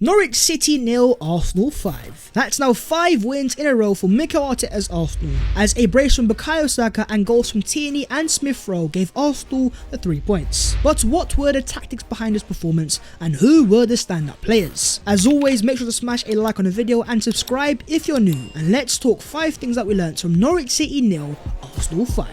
Norwich City 0, Arsenal 5. That's now 5 wins in a row for Mikel Arteta's Arsenal, as a brace from Bukayo Saka and goals from Tierney and Smith Rowe gave Arsenal the 3 points. But what were the tactics behind this performance, and who were the standout players? As always, make sure to smash a like on the video and subscribe if you're new, and let's talk 5 things that we learnt from Norwich City 0, Arsenal 5.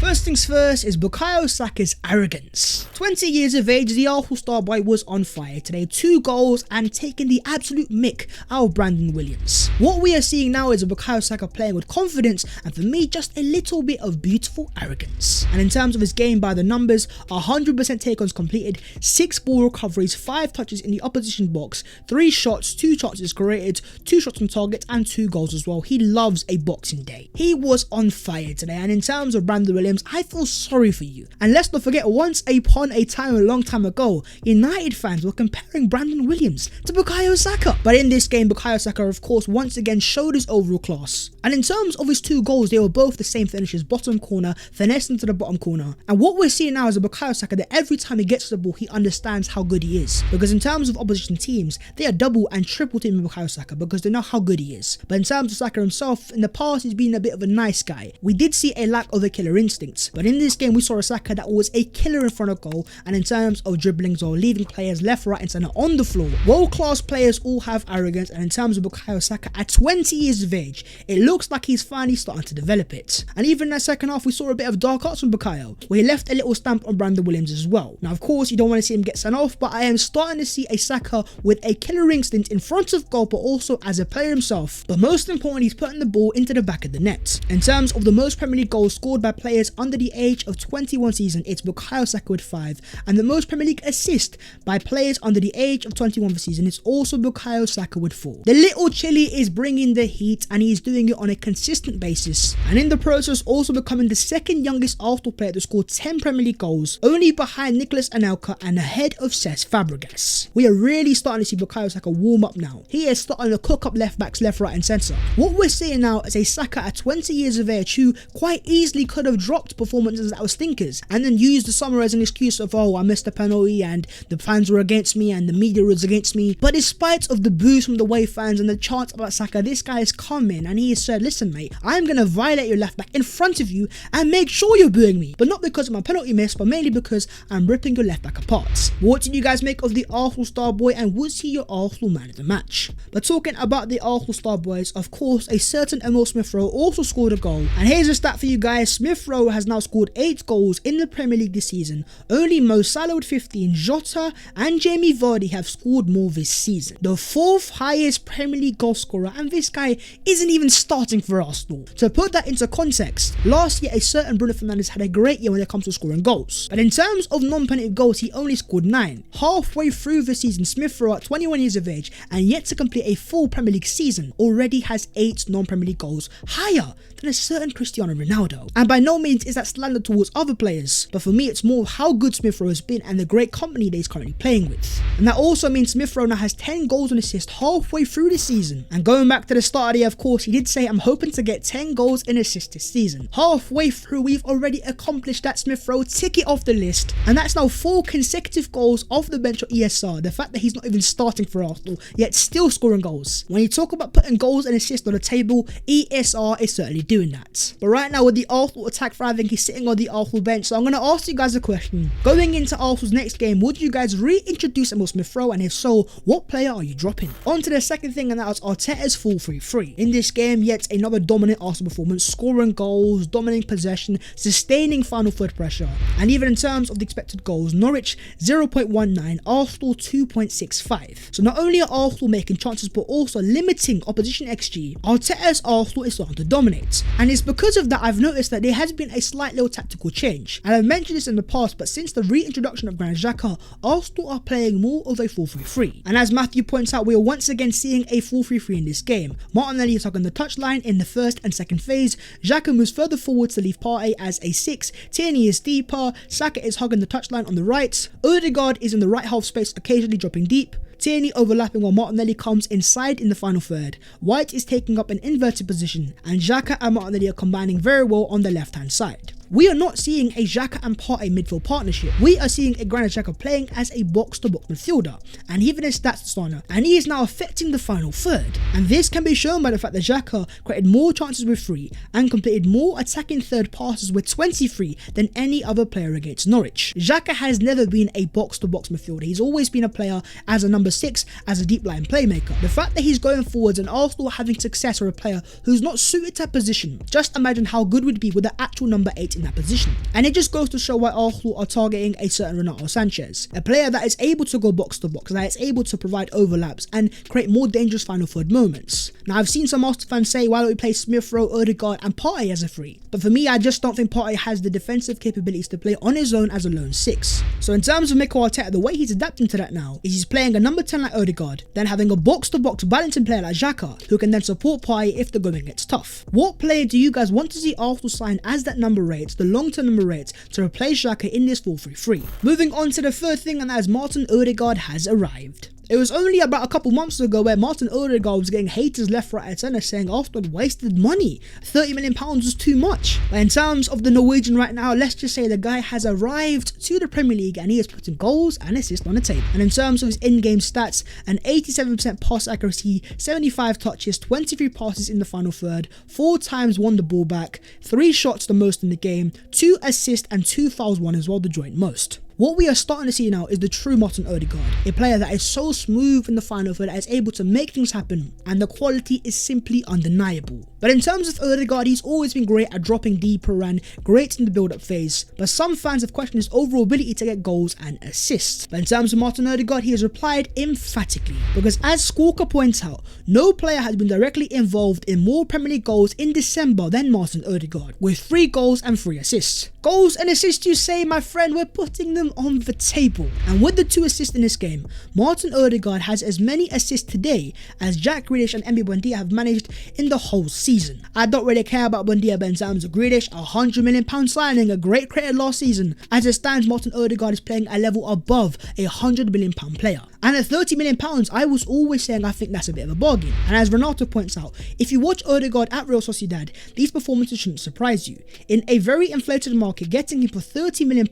First things first is Bukayo Saka's arrogance. 20 years of age, the Arsenal star boy was on fire today, 2 goals and taking the absolute mick out of Brandon Williams. What we are seeing now is a Bukayo Saka playing with confidence and for me just a little bit of beautiful arrogance. And in terms of his game by the numbers, 100% take-ons completed, 6 ball recoveries, 5 touches in the opposition box, 3 shots, 2 chances created, 2 shots on target and 2 goals as well. He loves a boxing day. He was on fire today, and in terms of Brandon Williams, I feel sorry for you. And let's not forget, once upon a time, a long time ago, United fans were comparing Brandon Williams to Bukayo Saka. But in this game, Bukayo Saka of course once again showed his overall class. And in terms of his 2 goals, they were both the same finishes, bottom corner, finesse into the bottom corner. And what we're seeing now is a Bukayo Saka that every time he gets the ball, he understands how good he is. Because in terms of opposition teams, they are double and triple teaming Bukayo Saka because they know how good he is. But in terms of Saka himself, in the past he's been a bit of a nice guy. We did see a lack of a killer instinct. But in this game we saw a Saka that was a killer in front of goal, and in terms of dribblings or leaving players left, right and centre on the floor. World class players all have arrogance, and in terms of Bukayo Saka at 20 years of age, it looks like he's finally starting to develop it. And even in that second half we saw a bit of dark arts from Bukayo, where he left a little stamp on Brandon Williams as well. Now of course you don't want to see him get sent off, but I am starting to see a Saka with a killer instinct in front of goal, but also as a player himself. But most importantly, he's putting the ball into the back of the net. In terms of the most Premier League goals scored by players under the age of 21 season, it's Bukayo Saka with 5, and the most Premier League assists by players under the age of 21 this season, it's also Bukayo Saka with 4. The little Chile is bringing the heat, and he's doing it on a consistent basis, and in the process also becoming the second youngest Arsenal player to score 10 Premier League goals, only behind Nicolas Anelka and ahead of SAKA'S Fabregas. We are really starting to see Bukayo Saka warm up now. He is starting to cook up left backs left, right and centre. What we're seeing now is a Saka at 20 years of age who quite easily could have dropped performances that were stinkers and then used the summer as an excuse of, oh, I missed a penalty and the fans were against me and the media was against me. But despite of the boos from the away fans and the chants about Saka, this guy has come in and he has said, listen mate, I'm going to violate your left back in front of you and make sure you're booing me, but not because of my penalty miss, but mainly because I'm ripping your left back apart. What did you guys make of the Arsenal star boy, and was he your Arsenal man of the match? But talking about the Arsenal star boys, of course a certain Emil Smith Rowe also scored a goal, and here's a stat for you guys. Smith Rowe has now scored 8 goals in the Premier League this season. Only Mo Salah with 15, Jota and Jamie Vardy have scored more this season. The 4th highest Premier League goal scorer, and this guy isn't even starting for Arsenal. To put that into context, last year a certain Bruno Fernandes had a great year when it comes to scoring goals. But in terms of non-penalty goals, he only scored 9. Halfway through the season, Smith Rowe at 21 years of age and yet to complete a full Premier League season already has 8 non-Premier League goals, higher than a certain Cristiano Ronaldo. And by no means is that slander towards other players, but for me it's more how good Smith Rowe has been and the great company that he's currently playing with. And that also means Smith Rowe now has 10 goals and assists halfway through the season. And going back to the start of the year, of course, he did say I'm hoping to get 10 goals and assists this season. Halfway through, we've already accomplished that. Smith Rowe, tick it off the list, and that's now 4 consecutive goals off the bench or ESR. The fact that he's not even starting for Arsenal yet still scoring goals. When you talk about putting goals and assists on the table, ESR is certainly doing that. But right now with the Arsenal attack thriving, he's sitting on the Arsenal bench. So I'm going to ask you guys a question. Going into Arsenal's next game, would you guys reintroduce Emil Smith Rowe, and if so, what player are you dropping? On to the second thing, and that was Arteta's 4-3-3. In this game, yet another dominant Arsenal performance, scoring goals, dominating possession, sustaining final third pressure. And even in terms of the expected goals, Norwich 0.19, Arsenal 2.65. So not only are Arsenal making chances but also limiting opposition XG, Arteta's Arsenal is starting to dominate. And it's because of that I've noticed that there has been a slight little tactical change. And I've mentioned this in the past, but since the reintroduction of Granit Xhaka, Arsenal are playing more of a 4-3-3. And as Matthew points out, we are once again seeing a 4-3-3 in this game. Martinelli is hugging the touchline in the first and second phase, Xhaka moves further forward to leave Partey as a 6, Tierney is deeper, Saka is hugging the touchline on the right, Odegaard is in the right half space occasionally dropping deep, Tierney overlapping while Martinelli comes inside in the final third. White is taking up an inverted position, and Xhaka and Martinelli are combining very well on the left hand side. We are not seeing a Xhaka and Partey midfield partnership. We are seeing a Granit Xhaka playing as a box-to-box midfielder, and even his stats stunner, and he is now affecting the final third. And this can be shown by the fact that Xhaka created more chances with 3 and completed more attacking third passes with 23 than any other player against Norwich. Xhaka has never been a box-to-box midfielder. He's always been a player as a number 6, as a deep line playmaker. The fact that he's going forwards and Arsenal having success for a player who's not suited to that position, just imagine how good would be with the actual number 8 in that position. And it just goes to show why Arsenal are targeting a certain Renato Sanchez, a player that is able to go box to box, that is able to provide overlaps and create more dangerous final third moments. Now, I've seen some Arsenal fans say, why don't we play Smith Rowe, Odegaard and Partey as a 3? But for me, I just don't think Partey has the defensive capabilities to play on his own as a lone 6. So in terms of Mikel Arteta, the way he's adapting to that now is he's playing a number 10 like Odegaard, then having a box-to-box balancing player like Xhaka, who can then support Partey if the going gets tough. What player do you guys want to see Arsenal sign as that number 8, the long-term number 8, to replace Xhaka in this 4-3-3? Moving on to the third thing, and that is Martin Odegaard has arrived. It was only about a couple months ago where Martin Odegaard was getting haters left, right and centre saying Arsenal wasted money. £30 million was too much. But in terms of the Norwegian right now, let's just say the guy has arrived to the Premier League and he is putting goals and assists on the table. And in terms of his in-game stats, an 87% pass accuracy, 75 touches, 23 passes in the final third, 4 times won the ball back, 3 shots the most in the game, 2 assists and 2 fouls won as well, the joint most. What we are starting to see now is the true Martin Odegaard, a player that is so smooth in the final third that is able to make things happen, and the quality is simply undeniable. But in terms of Odegaard, he's always been great at dropping deeper and great in the build-up phase, but some fans have questioned his overall ability to get goals and assists. But in terms of Martin Odegaard, he has replied emphatically, because as Squawker points out, no player has been directly involved in more Premier League goals in December than Martin Odegaard, with 3 goals and 3 assists. Goals and assists, you say, my friend? We're putting them on the table. And with the 2 assists in this game, Martin Odegaard has as many assists today as Jack Grealish and Mb Buendia have managed in the whole season. I don't really care about Buendia, but in terms of Grealish, a £100 million signing, a great created last season. As it stands, Martin Odegaard is playing a level above a £100 million player. And at £30 million, I was always saying I think that's a bit of a bargain. And as Renato points out, if you watch Odegaard at Real Sociedad, these performances shouldn't surprise you. In a very inflated market, getting him for £30 million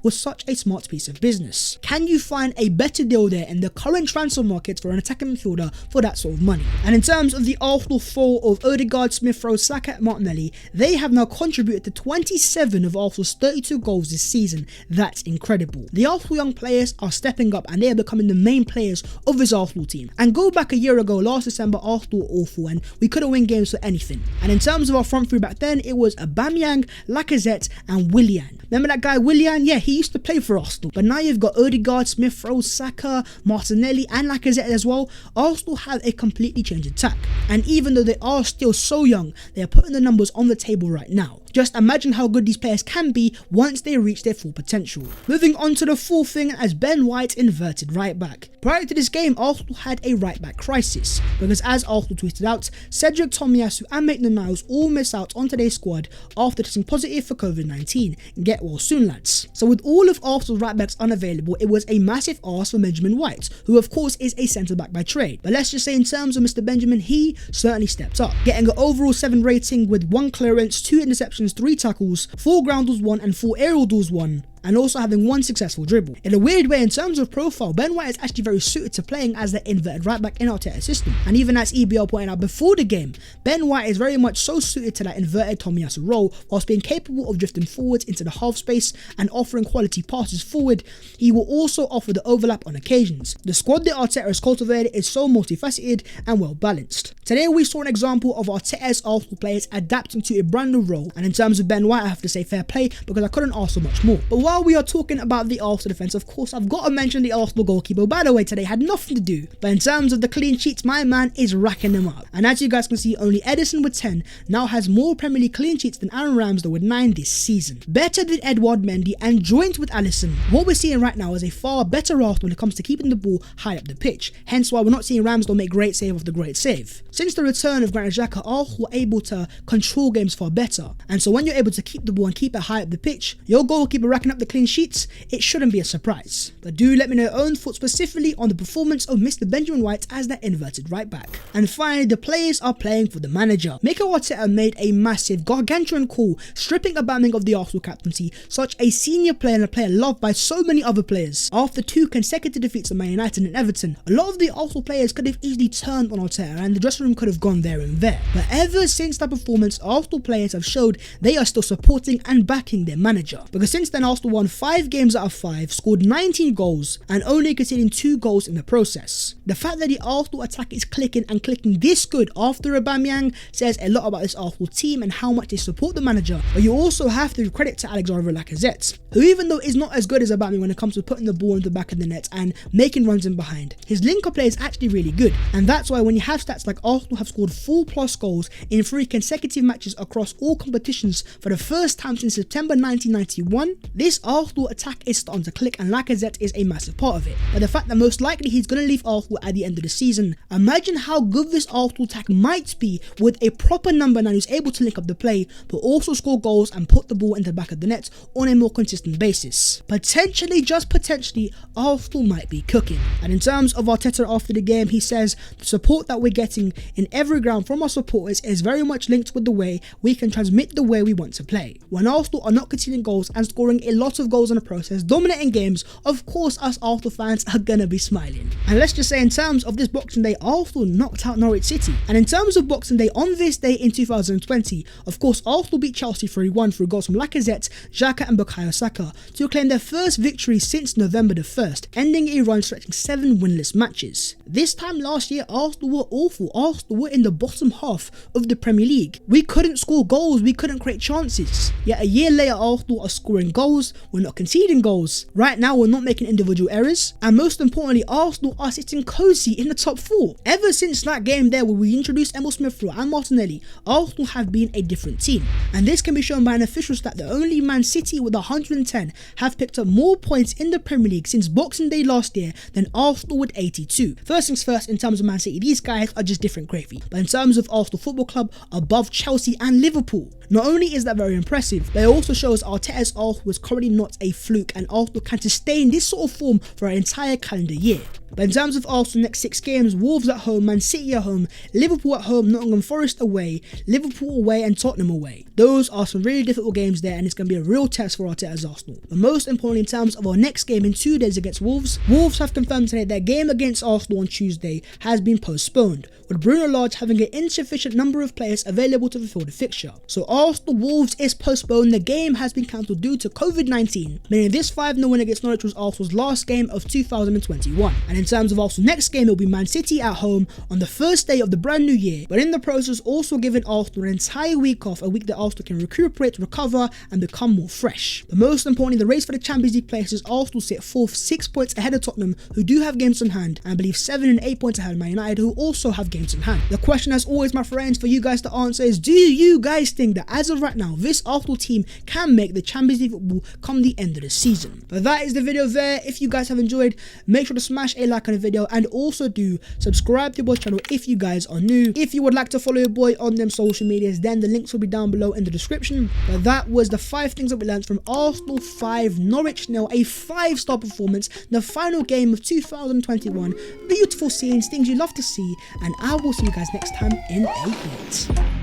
was such a smart piece of business. Can you find a better deal there in the current transfer market for an attacking midfielder for that sort of money? And in terms of the Arsenal four of Odegaard, Smith Rowe, Saka and Martinelli, they have now contributed to 27 of Arsenal's 32 goals this season. That's incredible. The Arsenal young players are stepping up and they are becoming the main players of this Arsenal team. And go back a year ago, last December, Arsenal were awful and we couldn't win games for anything. And in terms of our front three back then, it was Aubameyang, Lacazette and Willian. Remember that guy Willian? Yeah, he used to play for Arsenal. But now you've got Odegaard, Smith Rowe, Saka, Martinelli and Lacazette as well. Arsenal have a completely changed attack. And even though they are still so young, they are putting the numbers on the table right now. Just imagine how good these players can be once they reach their full potential. Moving on to the fourth thing, as Ben White inverted right back. Prior to this game, Arsenal had a right back crisis, because as Arsenal tweeted out, Cedric Tomiyasu and Maitland-Niles all miss out on today's squad after testing positive for COVID-19. Get well soon, lads. So with all of Arsenal's right backs unavailable, it was a massive ask for Benjamin White, who of course is a centre back by trade. But let's just say in terms of Mr. Benjamin, he certainly stepped up, getting an overall 7 rating with 1 clearance, 2 interceptions, 3 tackles, 4 ground duels won and 4 aerial duels won, and also having 1 successful dribble. In a weird way, in terms of profile, Ben White is actually very suited to playing as the inverted right back in Arteta's system. And even as EBL pointed out before the game, Ben White is very much so suited to that inverted Tomiyasu role, whilst being capable of drifting forwards into the half space and offering quality passes forward. He will also offer the overlap on occasions. The squad that Arteta has cultivated is so multifaceted and well balanced. Today we saw an example of Arteta's Arsenal players adapting to a brand new role, and in terms of Ben White, I have to say fair play, because I couldn't ask for much more. But while we are talking about the Arsenal defence, of course I've got to mention the Arsenal goalkeeper. By the way, today had nothing to do, but in terms of the clean sheets, my man is racking them up. And as you guys can see, only Edison with 10 now has more Premier League clean sheets than Aaron Ramsdale with 9 this season. Better than Edouard Mendy and joint with Alisson. What we're seeing right now is a far better Arsenal when it comes to keeping the ball high up the pitch, hence why we're not seeing Ramsdale make great save after great save. Since the return of Granit Xhaka, Arsenal were able to control games far better, and so when you're able to keep the ball and keep it high up the pitch, your goalkeeper racking up the the clean sheets, it shouldn't be a surprise. But do let me know your own thoughts specifically on the performance of Mr. Benjamin White as that inverted right back. And finally, the players are playing for the manager. Mikel Arteta made a massive, gargantuan call, stripping Aubameyang of the Arsenal captaincy, such a senior player and a player loved by so many other players. After 2 consecutive defeats of Man United and Everton, a lot of the Arsenal players could have easily turned on Arteta and the dressing room could have gone there and there. But ever since that performance, Arsenal players have showed they are still supporting and backing their manager. Because since then, Arsenal won 5 games out of 5, scored 19 goals and only conceding 2 goals in the process. The fact that the Arsenal attack is clicking and clicking this good after Aubameyang says a lot about this Arsenal team and how much they support the manager. But you also have to give credit to Alexander Lacazette, who even though is not as good as Aubameyang when it comes to putting the ball in the back of the net and making runs in behind, his link-up play is actually really good. And that's why when you have stats like Arsenal have scored 4+ goals in 3 consecutive matches across all competitions for the first time since September 1991, this Arsenal attack is starting to click and Lacazette is a massive part of it. But the fact that most likely he's going to leave Arsenal at the end of the season, imagine how good this Arsenal attack might be with a proper number 9 who's able to link up the play but also score goals and put the ball in the back of the net on a more consistent basis. Potentially, just potentially, Arsenal might be cooking. And in terms of Arteta after the game, he says the support that we're getting in every ground from our supporters is very much linked with the way we can transmit the way we want to play. When Arsenal are not conceding goals and scoring a lot of goals in the process, dominating games, of course us Arsenal fans are gonna be smiling. And let's just say in terms of this Boxing Day, Arsenal knocked out Norwich City. And in terms of Boxing Day, on this day in 2020, of course Arsenal beat Chelsea 3-1 through goals from Lacazette, Xhaka and Bukayo Saka to claim their first victory since November the 1st, ending a run stretching 7 winless matches. This time last year, Arsenal were awful. Arsenal were in the bottom half of the Premier League. We couldn't score goals, we couldn't create chances. Yet a year later, Arsenal are scoring goals, we're not conceding goals. Right now, we're not making individual errors. And most importantly, Arsenal are sitting cozy in the top 4. Ever since that game there where we introduced Emil Smith-Rowe and Martinelli, Arsenal have been a different team. And this can be shown by an official stat that only Man City with 110 have picked up more points in the Premier League since Boxing Day last year than Arsenal with 82. First things first, in terms of Man City, these guys are just different gravy. But in terms of Arsenal Football Club, above Chelsea and Liverpool. Not only is that very impressive, but it also shows Arteta's Arsenal was currently not a fluke and Arsenal can sustain this sort of form for an entire calendar year. But in terms of Arsenal next 6 games, Wolves at home, Man City at home, Liverpool at home, Nottingham Forest away, Liverpool away and Tottenham away. Those are some really difficult games there and it's going to be a real test for Arteta's Arsenal. But most importantly, in terms of our next game in 2 days against Wolves, Wolves have confirmed today their game against Arsenal on Tuesday has been postponed, with Bruno Lage having an insufficient number of players available to fulfill the fixture. So Arsenal Wolves is postponed. The game has been cancelled due to COVID-19, meaning this 5-0 win against Norwich was Arsenal's last game of 2021. And in terms of Arsenal's next game, it will be Man City at home on the first day of the brand new year, but in the process also giving Arsenal an entire week off, a week that Arsenal can recuperate, recover and become more fresh. But most importantly, the race for the Champions League places, Arsenal sit 4th, 6 points ahead of Tottenham, who do have games in hand, and I believe 7 and 8 points ahead of Man United, who also have games in hand. The question as always, my friends, for you guys to answer is, do you guys think that as of right now, this Arsenal team can make the Champions League football come the end of the season? But that is the video there. If you guys have enjoyed, make sure to smash a like on the video and also do subscribe to your channel if you guys are new. If you would like to follow your boy on them social medias, then the links will be down below in the description. But that was the 5 things that we learned from Arsenal 5, Norwich 0, a 5-star performance, the final game of 2021. Beautiful scenes, things you love to see, and I will see you guys next time in a bit.